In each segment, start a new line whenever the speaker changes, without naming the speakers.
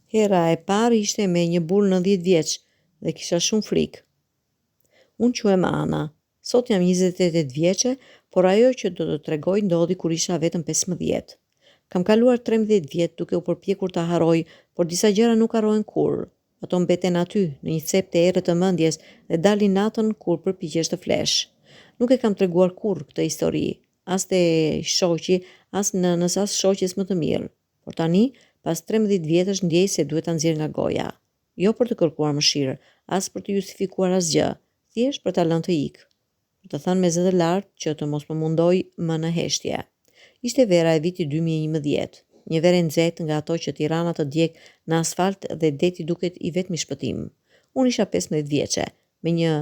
Hera e parë ishte me një burr 90 vjeç dhe kisha shumë frikë. Unë quhem Ana. Sot jam 28 vjeçe, por ajo që do të tregoj ndodhi kur isha vetëm 15. Kam kaluar 13 vjet duke u përpjekur ta harroj, por disa gjëra nuk harrohen kurrë. Ato mbeten aty, në një cep të errët të mendjes dhe dalin natën kur përpiqesh të flesh. Nuk e kam treguar kurrë këtë histori, as te shoqi, as nënës, as shoqes më të mirë. Por tani, pas 13 vjetësh ndjej se duhet ta nxjerr nga goja. Jo për të kërkuar mëshirë, as për të justifikuar asgjë, thjesht për ta lënë të ikë. Për të thënë me zë të lartë që të mos më mundoj më në heshtje. Ishte vera e vitit 2011, një verë e nxehtë nga ato që Tirana të djeg në asfalt dhe deti duket i vetmi shpëtim. Unë isha 15 vjeçe, me një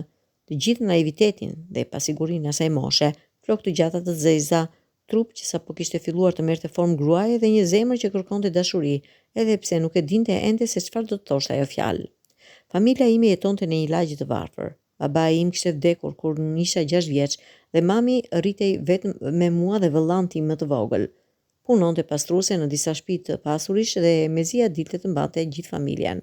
të gjithë naivitetin dhe pasigurinë asaj moshe, flokë të gjata të zeza, trup që sapo kishte filluar të merrte formë gruaje dhe një zemër që kërkonte dashuri, edhe pse nuk e dinte ende se çfarë do të thoshte ajo fjalë. Familja ime jetonte në një lagje të varfër. Babai im kishte vdekur kur isha 6 vjeç dhe mami rritej vetëm me mua dhe vëllain tim më të vogël. Punonte pastruese në disa shtëpi të pasurish dhe mezia dilte të mbante gjithë familjen.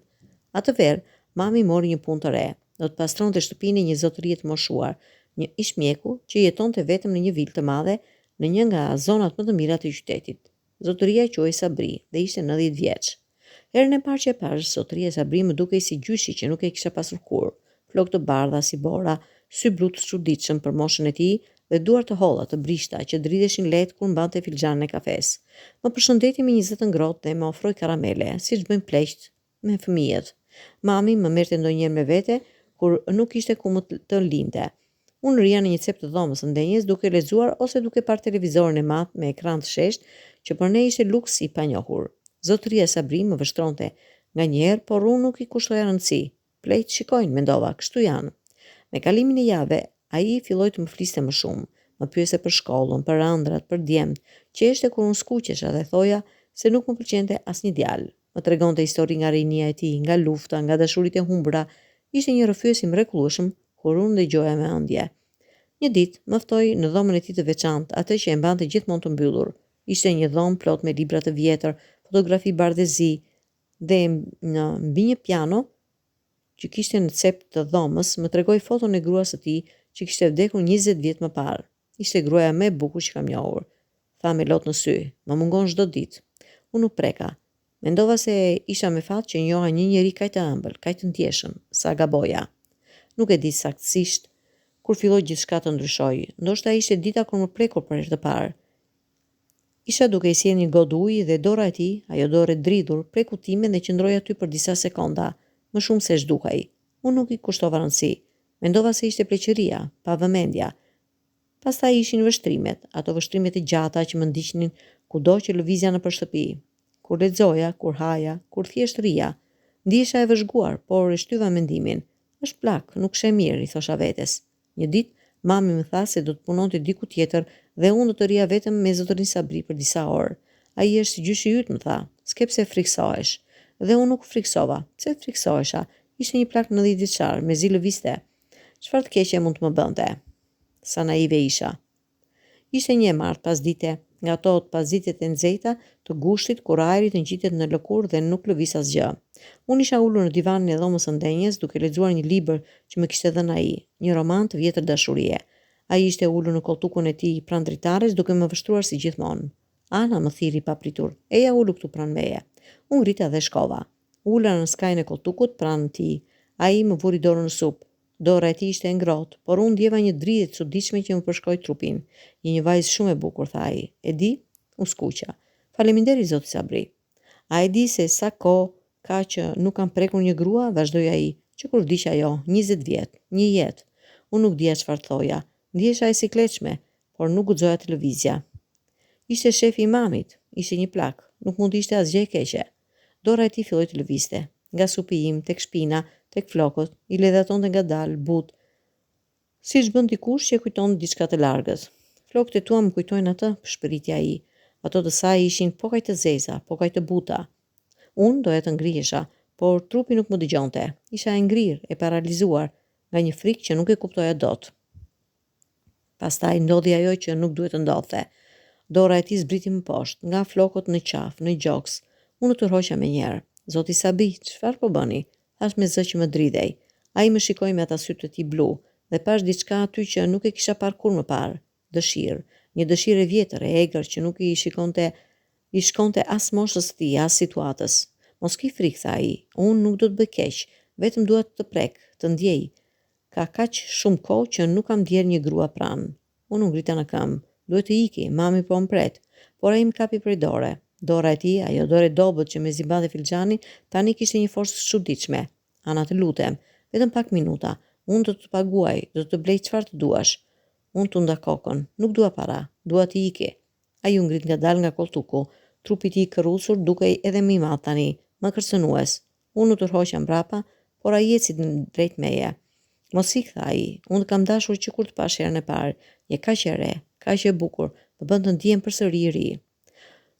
Atëherë, mami mori një punë të re. Do të pastronte shtëpinë e një zotërie të moshuar, një ishmjeku që jetonte vetëm në një vilë të madhe në një nga zonat më të mira të qytetit. Zotëria quhej Sabri dhe ishte 90 vjeç. Herën e parë që e pash, zotëria e Sabri më dukej si gjyshi që nuk e kisha pasur kurrë. Flokë të bardha si bora, sy blu të çuditshëm për moshën e tij dhe duar të holla të brishta që dridheshin lehtë kur mbante filxhanin e kafes. Më përshëndeti me një zë të ngrohtë dhe më ofroi karamele, siç bëjnë pleqt me fëmijët. Mami më merrte ndonjëherë me vete kur nuk ishte ku më të linte. Unë rria në një cep të dhomës së ndenjes duke lexuar ose duke parë televizorin e madh me ekran të sheshtë që për ne ishte luks i panjohur. Zotëria Sabri më vështronte nganjëherë, por unë nuk i kushtoja rëndësi. Plejt shikojnë, mendova, kështu janë. Me kalimin e jave, ai filloi të më fliste më shumë. Më pyese për shkollën, për ëndrat, për djemt, qeshte kur unë skuqesha dhe thoja se nuk më pëlqente asnjë djalë. Më tregonte histori nga rinia e tij, nga lufta, nga dashuritë e humbura. Ishte një rrëfyes i mrekullueshëm kur unë dëgjoja me ëndje. Një ditë më ftoi në dhomën e tij të veçantë, atë që e mbante gjithmonë të mbyllur. Ishte një dhomë plot me libra të vjetër, fotografi bardhëzi dhe mbi një piano që kishte në cep të dhomës, më tregoi foton e gruas së tij që kishte vdekur 20 vjet më parë. Ishte gruaja më e bukur që kam njohur. Tha me lot në sy, më mungon çdo ditë. Unë u preka. Mendova se isha me fat që njoha një njeri kaq të ëmbël, kaq të ndjeshëm, sa gaboja. Nuk e di saktësisht kur filloi gjithçka të ndryshojë. Ndoshta ishte dita kur më prekur për herë të parë. Isha duke i sjellë një gotë ujë dhe dora e tij, ajo dorë e dridhur, preku timen dhe qëndroi aty për disa sekonda. Më shumë se zhdukej. Unë nuk i kushtova rëndësi. Mendova se ishte pleqëria, pa vëmendja. Pastaj ishin vështrimet, ato vështrimet e gjata që më ndiqnin kudo që lëvizja nëpër shtëpi. Kur lexoja, kur haja, kur thjesht rria, ndihesha e vëzhguar, por e shtyva mendimin. Është plak, nuk sheh mirë, i thosha vetes. Një ditë, mami më tha se do të punonte diku tjetër dhe unë do të rria vetëm me zotërin Sabri për disa orë. Ai është si gjyshi yt, më tha. S'ke pse friksohesh. Dhe unë nuk friksova. Pse friksohesha? Ishte një plak 90 vjeçar, mezi lëvizte. Çfarë të keqe mund të më bënte? Sa naive isha. Ishte një e martë pasdite, nga ato pasditet e nxehta të gushtit kur ajri të ngjitet në lëkurë dhe nuk lëviz asgjë. Unë isha ulur në divanin e dhomës së ndenjes duke lexuar një libër që më kishte dhënë ai, një roman të vjetër dashurie. Ai ishte ulur në koltukun e tij pranë dritares duke më vështruar si gjithmonë. Ana më thiri papritur. Eja ulu këtu pranë meje. Unë rita dhe shkova. Ula në skajin e koltukut pranë tij. Ai më vuri dorën në supë. Dora e tij ishte e ngrohtë, por unë ndjeva një dridhje të çuditshme që më përshkoi trupin. Një vajzë shumë e bukur, tha ai. E di? U skuqa. Faleminderit zoti Sabri. A e di se sa kohë ka që nuk kam prekur një grua, vazhdoi ai. Që kur vdiq ajo, 20 vjet, një jetë. Unë nuk dija çfarë thoja. Ndihesha e sikletshme, por nuk guxoja të lëvizja. Ishte shefi i mamit, ishte një plak, nuk mund të ishte asgjë e keqe. Dora e tij filloi të lëvizte, nga supi im tek shpina, tek flokët, i ledhatonte ngadalë, butë, siç bën dikush që kujton diçka të largët. Flokët e tua më kujtojnë atë, shpëriti ai. Ato të saj ishin po kaq të zeza, po kaq të buta. Unë doja të ngrihesha, por trupi nuk më dëgjonte. Isha e ngrirë, e paralizuar nga një frikë që nuk e kuptoja dot. Pastaj ndodhi ajo që nuk duhet të ndodhte. Dora e tij zbriti më poshtë, nga flokët në qafë, në gjoks. Unë tërhoqa me njerë. Zoti Sabi, çfarë po bëni? Thash me zë që më dridhej. Ai më shikoi me ata sytë të tij blu dhe pash diçka aty që nuk e kisha parë kur më parë. Dëshirë, një dëshirë e vjetër e egër që nuk i shkonte as moshës së tij, as situatës. Mos ki frikë, tha ai. Unë nuk do të bëj keq, vetëm dua të prek, të ndjej. Ka kaq shumë kohë që nuk kam ndjer një grua pranë. Unë ngrita në këmbë. Duhet të iki, mami po më pret. Por ai më kapi prej dore. Dora e tij, ajo dorë e dobët që mezi mbante filxhanin, tani kishte një forcë të çuditshme. Ana, të lutem, vetëm pak minuta. Unë do të paguaj, do të blej çfarë të duash. Unë tunda kokën. Nuk dua para, dua të iki. Ai u ngrit ngadalë nga koltuku, trupi i tij i kërrusur dukej edhe më i madh tani, më kërcënues. Unë u tërhoqa mbrapa, por ai eci drejt meje. Mos ik, tha ai, unë kam dashur që kur të pash herën e parë, je kaq e re, kaq e bukur, më bën të ndihem përsëri i ri.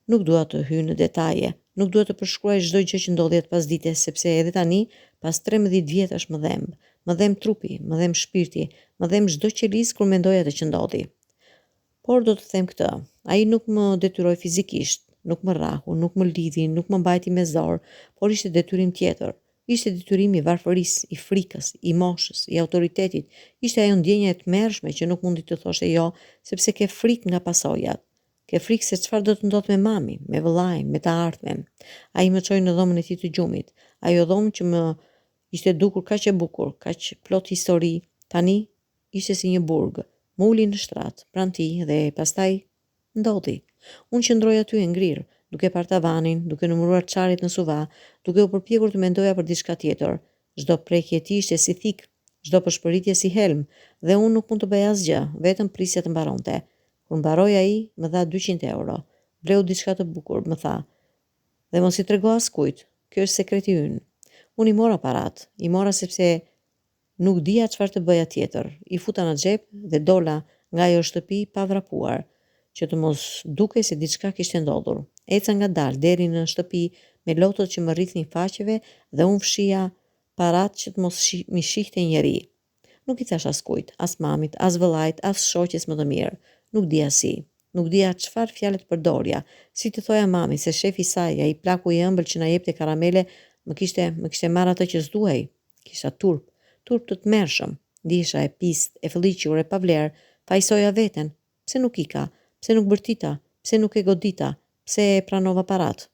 Nuk dua të hyj në detaje, nuk dua të përshkruaj çdo gjë që ndodhi atë pasdite, sepse edhe tani, pas 13 vjetësh më dhem trupi, më dhem shpirti, më dhem çdo qelis kur mendoj atë që ndodhi. Por do të them këtë, ai nuk më detyroi fizikisht, nuk më rrahu, nuk më lidhi, nuk më mbajti me zor, por ishte detyrim tjetër. Ishte detyrimi i varfërisë, i frikës, i moshës, i autoritetit. Ishte ajo ndjenja e tmerrshme që nuk mundi të thoshe jo, sepse ke frikë nga pasojat. Ke frikë se çfarë do të ndodhë me mamin, me vëllain, me të ardhmen. Ai më çoi në dhomën e tij të gjumit. Ajo dhomë që më ishte dukur kaq e bukur, kaq plot histori, tani ishte si një burg. Më uli në shtrat, pranë tij dhe pastaj ndodhi. Unë qëndroj aty e ngrirë, duke parë tavanin, duke numëruar çarit në suva, duke u përpjekur të mendoja për diçka tjetër. Çdo prekje e tij ishte si thik, çdo përshpëritje si helm, dhe unë nuk mund të bëj asgjë, vetëm prisja të mbaronte. Kur mbaroi ai, më dha 200 euro. Bleu diçka të bukur, më tha. Dhe mos i trego askujt, kjo është sekreti ynë. Unë i mora parat, i mora sepse nuk dija çfarë të bëja tjetër. I futa në xhep dhe dola nga ajo shtëpi pa vrapuar, që të mos dukej se diçka kishte ndodhur. Eca ngadalë deri në shtëpi me lotët që më rrithnin faqeve dhe unë fshija parat që të mos mi shihte njeri. Nuk i thash askujt, as mamit, as vëllait, as shoqes më të mirë. Nuk dija si. Nuk dija çfarë fjalë të përdorja, si të thoja mamit se shefi i saj, ai plaku i ëmbël që na jepte karamele, më kishte marrë atë që s'duhej. Kisha turp të tmerrshëm. Ndihesha e pist, e fëlliqur, e pavlerë, fajsoja veten. Pse nuk ika? Pse nuk bërtita? Pse nuk e godita? Pse e pranova parat?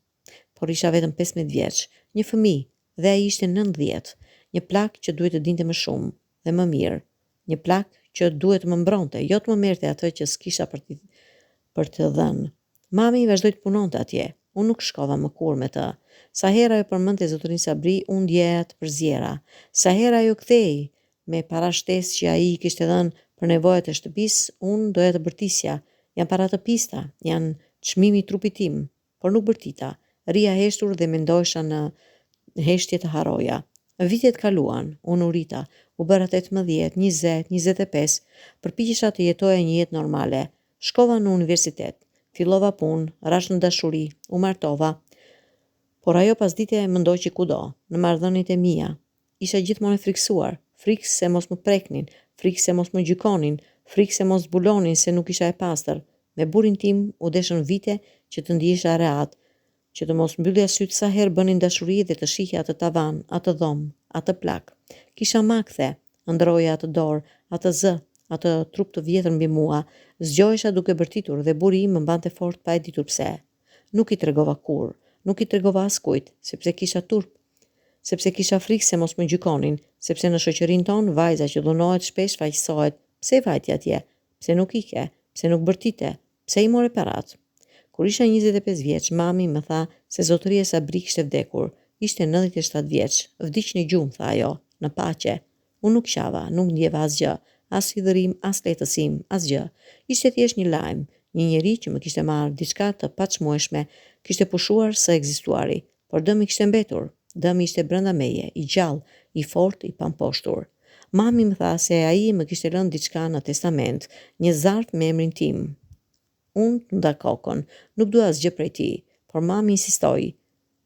Por isha vetëm 15 vjeç, një fëmijë, dhe ai ishte 90, një plak që duhet të dinte më shumë dhe më mirë, një plak që duhet të më mbronte, jo të më merrte atë që s'kisha për të dhënë. Mami vazhdoi të punonte atje. Unë nuk shkova më kur me të. Sa herë ajo përmendte zotërin Sabri, unë ndjeja të përzjera. Sa herë ajo kthej me parashtesë që ai i kishte dhënë për nevojat e shtëpisë, unë doja të bërtisja. Janë para të pista, janë çmimi i trupit tim, por nuk bërtita. Ria heshtur dhe mendojsha në heshtje të haroja. Vitet kaluan, unë u rita, u bëra 18, 20, 25, përpiqesha të jetoja një jetë normale. Shkova në universitet, fillova punë, rash në dashuri, u martova. Por ajo pasdite më ndoqi kudo, në marrëdhëniet e mia. Isha gjithmonë e friksuar, frikë se mos më preknin, frikë se mos më gjykonin, frikë se mos zbulonin se nuk isha e pastër. Me burrin tim u deshën vite që të ndihesha rehat, që të mos mbyllja sytë sa herë bënin dashuri dhe të shihja atë tavan, atë dhomë, atë plak. Kisha makthe, ndroja atë dorë, atë zë, atë trup të vjetër mbi mua, zgjohesha duke bërtitur dhe buri im më mbante fort pa e ditur pse. Nuk i tregova kur, nuk i tregova askujt, sepse kisha turp, sepse kisha frikë se mos më gjykonin, sepse në shoqërinë tonë vajza që dhunohet shpesh faqësohet. Pse vajti atje? Pse nuk ike? Pse nuk bërtite? Pse i more parat? Kur isha 25 vjeç, mami më tha se zotëria Sabri kishte vdekur. Ishte 97 vjeç. Vdiq në gjumë, tha ajo, në paqe. Unë nuk qava, nuk ndjeva asgjë, as hidhërim, as lehtësim, asgjë. Ishte thjesht një lajm, një njeri që më kishte marrë diçka të paçmueshme, kishte pushuar së ekzistuari, por dëmi kishte mbetur. Dëmi ishte brenda meje, i gjallë, i fortë, i pamposhtur. Mami më tha se ai më kishte lënë diçka në testament, një zarf me emrin tim. Unë të nda kokën, nuk dua asgjë prej tij, por mami insistoi.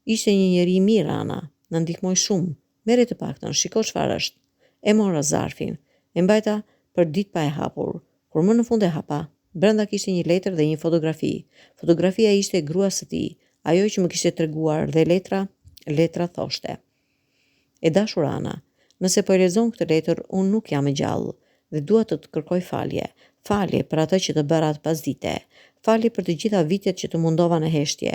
Ishte një njeri i mirë, Ana, na ndihmoi shumë. Merre të paktën, shiko çfarë është. E mora zarfin, e mbajta për ditë pa e hapur. Kur më në fund e hapa, Brenda kishte një letër dhe një fotografi. Fotografia ishte e gruas së tij, ajo që më kishte treguar, dhe letra thoshte: E dashur Ana, nëse po e lexon këtë letër, unë nuk jam e gjallë dhe dua të kërkoj falje. Falje për atë që të bëra atë pasdite. Falje për të gjitha vitet që të mundova në heshtje.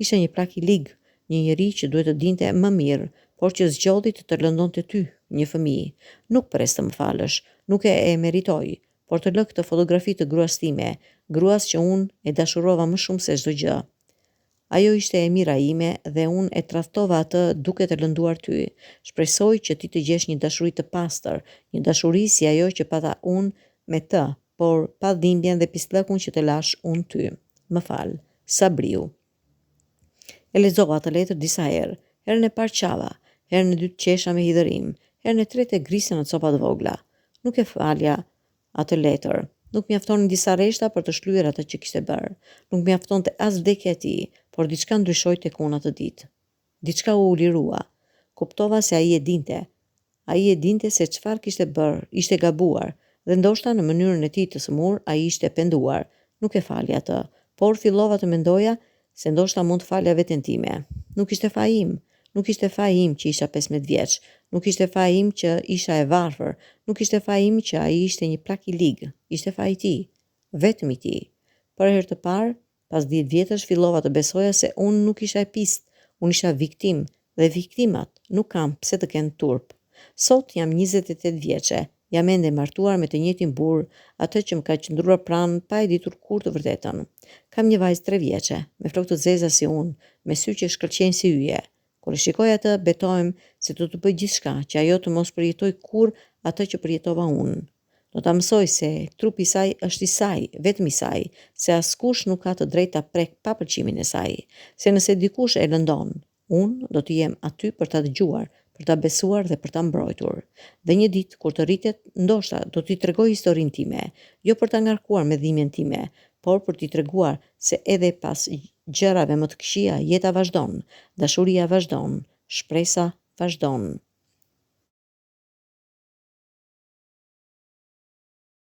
Ishte një plak i ligë, një njeri që duhet të dinte më mirë, por që zgjodhi të lëndonte ty, një fëmijë. Nuk pres të më falësh, nuk e meritoj, por të lë këtë fotografi të gruas time, gruas që unë e dashurova më shumë se çdo gjë. Ajo ishte e mira ime dhe unë e tradhtova atë duke të lënduar ty. Shpresoj që ti të gjesh një dashuri të pastër, një dashuri si ajo që pata unë me të, por pa dhimbjen dhe pislëkun që të lash unë ty. Më fal, Sabriu. E lexova atë letër disa herë. Herën e parë qava, herën e dytë qesha me hidhërim, herën e tretë e grisa në copa të vogla. Nuk e falja atë letër. Nuk mjaftonin disa rreshta për të shlyer atë që kishte bërë. Nuk mjaftonte as vdekja e tij, por diçka ndryshoi tek unë atë ditë. Diçka u lirua. Kuptova se ai e dinte. Ai e dinte se çfarë kishte bërë, ishte gabuar, dhe ndoshta në mënyrën e tij të smur ai ishte penduar. Nuk e falja atë, por fillova të mendoja se ndoshta mund të falja veten time. Nuk ishte faji im. Nuk ishte faji im që isha 15 vjeç. Nuk ishte faji im që isha e varfër. Nuk ishte faji im që ai ishte një plak i ligë. Ishte faji i tij, vetëm i tij. Për herë të parë, pas 10 vjetësh fillova të besoja se unë nuk isha e pist, unë isha viktim, dhe viktimat nuk kam pse të kenë turp. Sot jam 28 vjeçe, jam ende martuar me të njëjtin burr, atë që më ka qëndruar pranë pa e ditur kur të vërtetën. Kam një vajzë 3 vjeçe, me flokë të zeza si unë, me sy që shkëlqejnë si yje. Kur e shikoj atë, betohem se do të bëj gjithçka që ajo të mos përjetoj kurrë atë që përjetova unë. Do ta mësoj se trupi i saj është i saj, vetëm i saj, se askush nuk ka të drejtë ta prek pa pëlqimin e saj, se nëse dikush e lëndon, unë do të jem aty për ta dëgjuar, për ta besuar dhe për ta mbrojtur. Dhe një ditë kur të rritet, ndoshta do t'i tregoj historinë time, jo për ta ngarkuar me dhimbjen time, por për t'i treguar se edhe pas gjërave më të këqija jeta vazhdon, dashuria vazhdon, shpresa vazhdon.